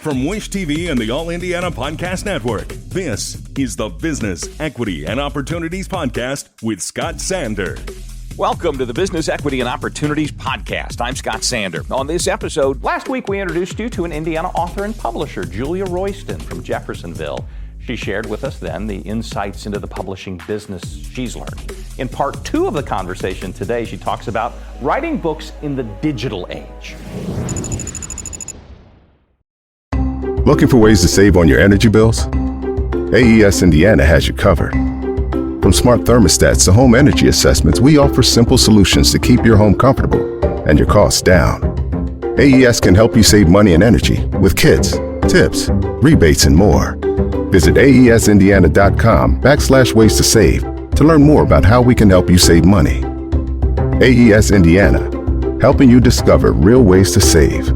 From Wish TV and the All Indiana Podcast Network, this is the Business, Equity, and Opportunities Podcast with Scott Sander. Welcome to the Business, Equity, and Opportunities Podcast. I'm Scott Sander. On this episode, last week we introduced you to an Indiana author and publisher, Julia Royston from Jeffersonville. She shared with us then the insights into the publishing business she's learned. In part two of the conversation today, she talks about writing books in the digital age. Looking for ways to save on your energy bills? AES Indiana has you covered. From smart thermostats to home energy assessments, we offer simple solutions to keep your home comfortable and your costs down. AES can help you save money and energy with kits, tips, rebates, and more. Visit aesindiana.com/ways to save to learn more about how we can help you save money. AES Indiana, helping you discover real ways to save.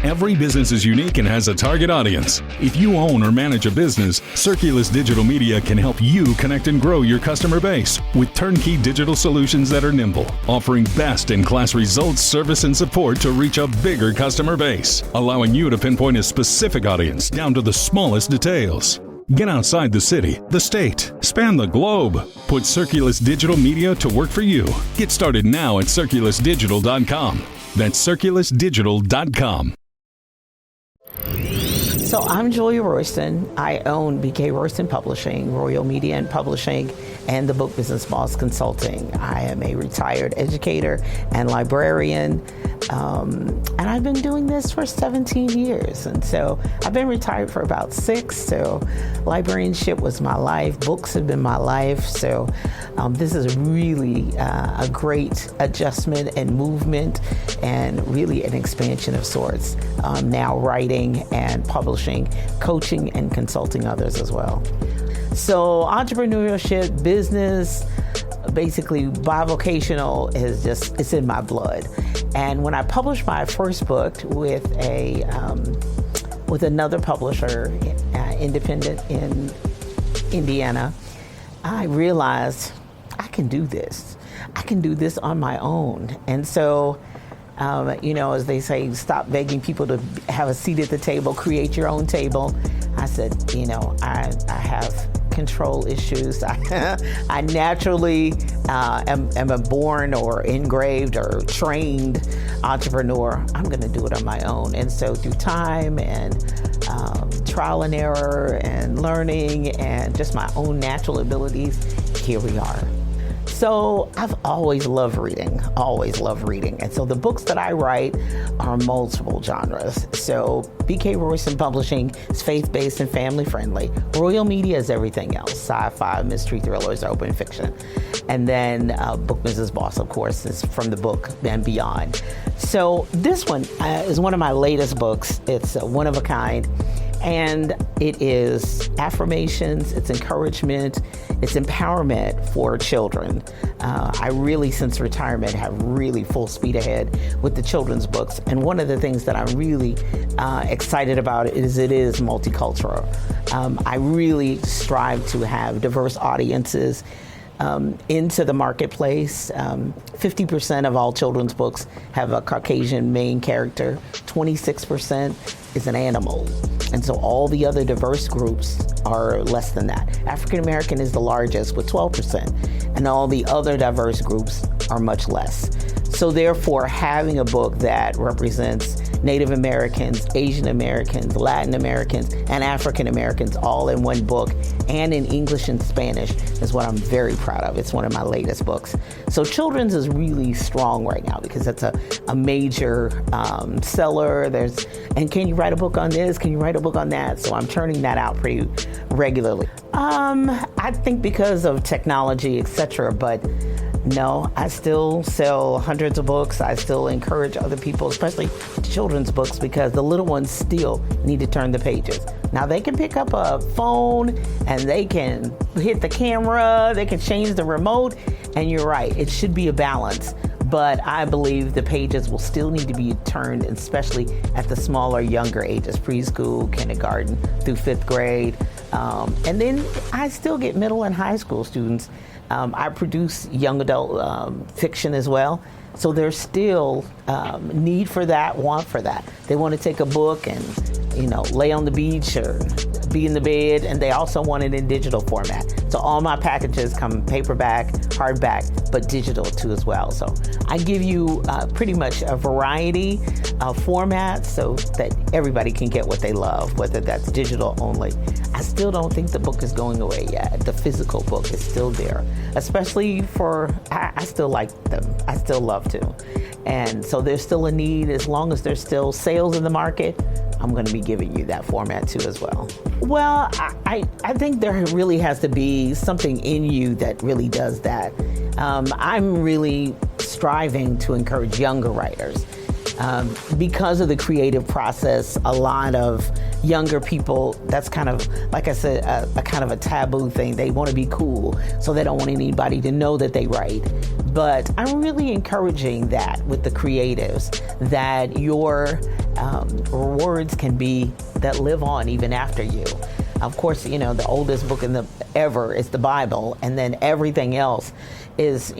Every business is unique and has a target audience. If you own or manage a business, Circulus Digital Media can help you connect and grow your customer base with turnkey digital solutions that are nimble, offering best-in-class results, service, and support to reach a bigger customer base, allowing you to pinpoint a specific audience down to the smallest details. Get outside the city, the state, span the globe. Put Circulus Digital Media to work for you. Get started now at circulusdigital.com. That's circulusdigital.com. So I'm Julia Royston. I own BK Royston Publishing, Royal Media and Publishing, and the Book Business Boss Consulting. I am a retired educator and librarian, and I've been doing this for 17 years. And so I've been retired for about 6, so librarianship was my life. Books have been my life. So this is really a great adjustment and movement and really an expansion of sorts. Now writing and publishing, coaching and consulting others as well. So entrepreneurship, business, basically bivocational it's in my blood. And when I published my first book with another publisher, independent in Indiana, I realized I can do this. I can do this on my own. And so as they say, stop begging people to have a seat at the table, create your own table. I said, I have control issues. I naturally am a born or engraved or trained entrepreneur. I'm going to do it on my own. And so through time and trial and error and learning and just my own natural abilities, here we are. So I've always loved reading. And so the books that I write are multiple genres. So BK Royston Publishing is faith-based and family-friendly. Royal Media is everything else, sci-fi, mystery, thrillers, open fiction. And then Book Business Boss, of course, is from the book and beyond. So this one is one of my latest books. It's one of a kind. And it is affirmations, it's encouragement, it's empowerment for children. I really, since retirement, have really full speed ahead with the children's books. And one of the things that I'm really excited about is it is multicultural. I really strive to have diverse audiences into the marketplace. 50% of all children's books have a Caucasian main character. 26% is an animal. And so all the other diverse groups are less than that. African American is the largest with 12%, and all the other diverse groups are much less. So therefore, having a book that represents Native Americans, Asian Americans, Latin Americans, and African Americans all in one book and in English and Spanish is what I'm very proud of. It's one of my latest books. So children's is really strong right now because it's a major seller. And can you write a book on this? Can you write a book on that? So I'm turning that out pretty regularly. I think because of technology, etc., but no, I still sell hundreds of books. I still encourage other people, especially children's books, because the little ones still need to turn the pages. Now they can pick up a phone and they can hit the camera, they can change the remote, and you're right, it should be a balance. But I believe the pages will still need to be turned, especially at the smaller, younger ages, preschool, kindergarten through 5th grade. And then I still get middle and high school students. I produce young adult fiction as well. So there's still need for that, want for that. They want to take a book and, lay on the beach or be in the bed, and they also want it in digital format. So all my packages come paperback, hardback, but digital too as well. So I give you pretty much a variety of formats so that everybody can get what they love, whether that's digital only. I still don't think the book is going away yet. The physical book is still there, especially I still like them. I still love to. And so there's still a need. As long as there's still sales in the market, I'm going to be giving you that format too as well. Well, I think there really has to be something in you that really does that. I'm really striving to encourage younger writers. Because of the creative process, a lot of younger people, that's kind of, like I said, a kind of a taboo thing. They want to be cool, so they don't want anybody to know that they write. But I'm really encouraging that with the creatives, that your words can be, that live on even after you. Of course, the oldest book ever is the Bible, and then everything else is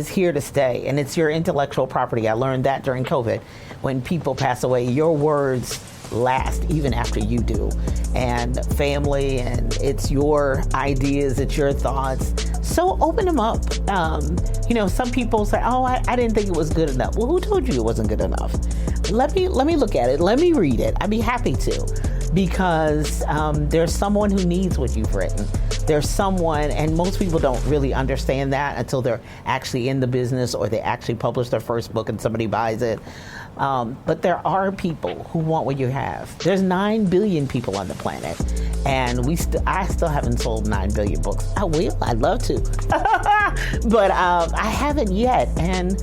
here to stay, and it's your intellectual property. I learned that during COVID. When people pass away, your words last even after you do, and family, and it's your ideas, it's your thoughts. So open them up. Some people say, "Oh, I didn't think it was good enough." Well, who told you it wasn't good enough? Let me look at it. Let me read it. I'd be happy to. Because there's someone who needs what you've written. There's someone, and most people don't really understand that until they're actually in the business or they actually publish their first book and somebody buys it. But there are people who want what you have. There's 9 billion people on the planet, and I still haven't sold 9 billion books. I will. I'd love to. But I haven't yet. And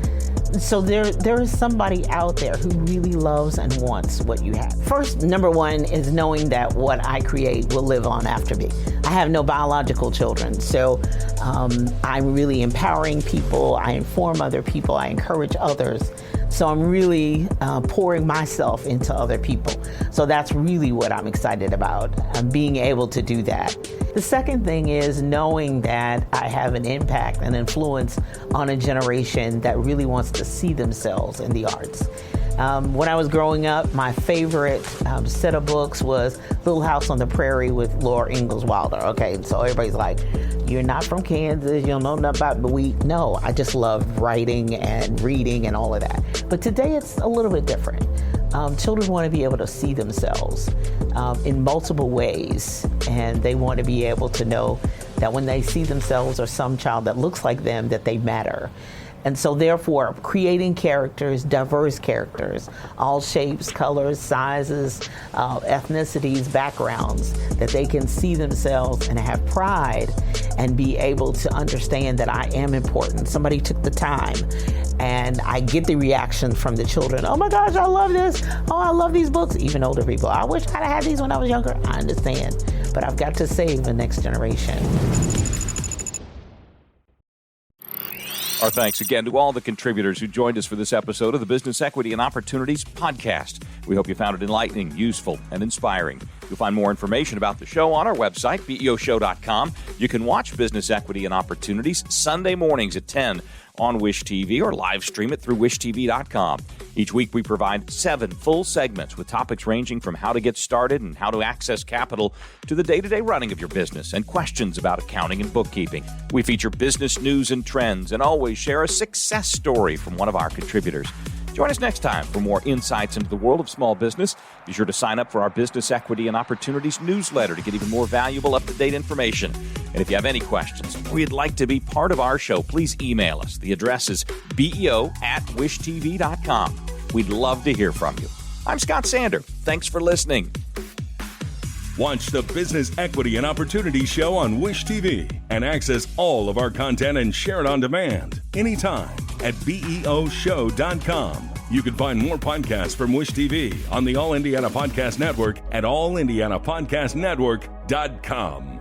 so there is somebody out there who really loves and wants what you have. First, number one is knowing that what I create will live on after me. I have no biological children, so I'm really empowering people. I inform other people. I encourage others. So I'm really pouring myself into other people. So that's really what I'm excited about, being able to do that. The second thing is knowing that I have an impact, an influence on a generation that really wants to see themselves in the arts. When I was growing up, my favorite set of books was Little House on the Prairie with Laura Ingalls Wilder. Okay, so everybody's like, "You're not from Kansas, you don't know nothing about," but no, I just love writing and reading and all of that. But today it's a little bit different. Children want to be able to see themselves in multiple ways, and they want to be able to know that when they see themselves or some child that looks like them, that they matter. And so therefore, creating characters, diverse characters, all shapes, colors, sizes, ethnicities, backgrounds, that they can see themselves and have pride and be able to understand that I am important. Somebody took the time, and I get the reaction from the children. "Oh my gosh, I love this. Oh, I love these books." Even older people, "I wish I'd had these when I was younger." I understand, but I've got to save the next generation. Our thanks again to all the contributors who joined us for this episode of the Business Equity and Opportunities Podcast. We hope you found it enlightening, useful, and inspiring. You'll find more information about the show on our website, BEOshow.com. You can watch Business Equity and Opportunities Sunday mornings at 10 on Wish TV or live stream it through wishtv.com. Each week we provide 7 full segments with topics ranging from how to get started and how to access capital to the day-to-day running of your business and questions about accounting and bookkeeping. We feature business news and trends and always share a success story from one of our contributors. Join us next time for more insights into the world of small business. Be sure to sign up for our Business Equity and Opportunities newsletter to get even more valuable, up-to-date information. And if you have any questions or you'd like to be part of our show, please email us. The address is beo@wishtv.com. We'd love to hear from you. I'm Scott Sander. Thanks for listening. Watch the Business Equity and Opportunities Show on Wish TV and access all of our content and share it on demand anytime at BEOshow.com. You can find more podcasts from Wish TV on the All Indiana Podcast Network at allindianapodcastnetwork.com.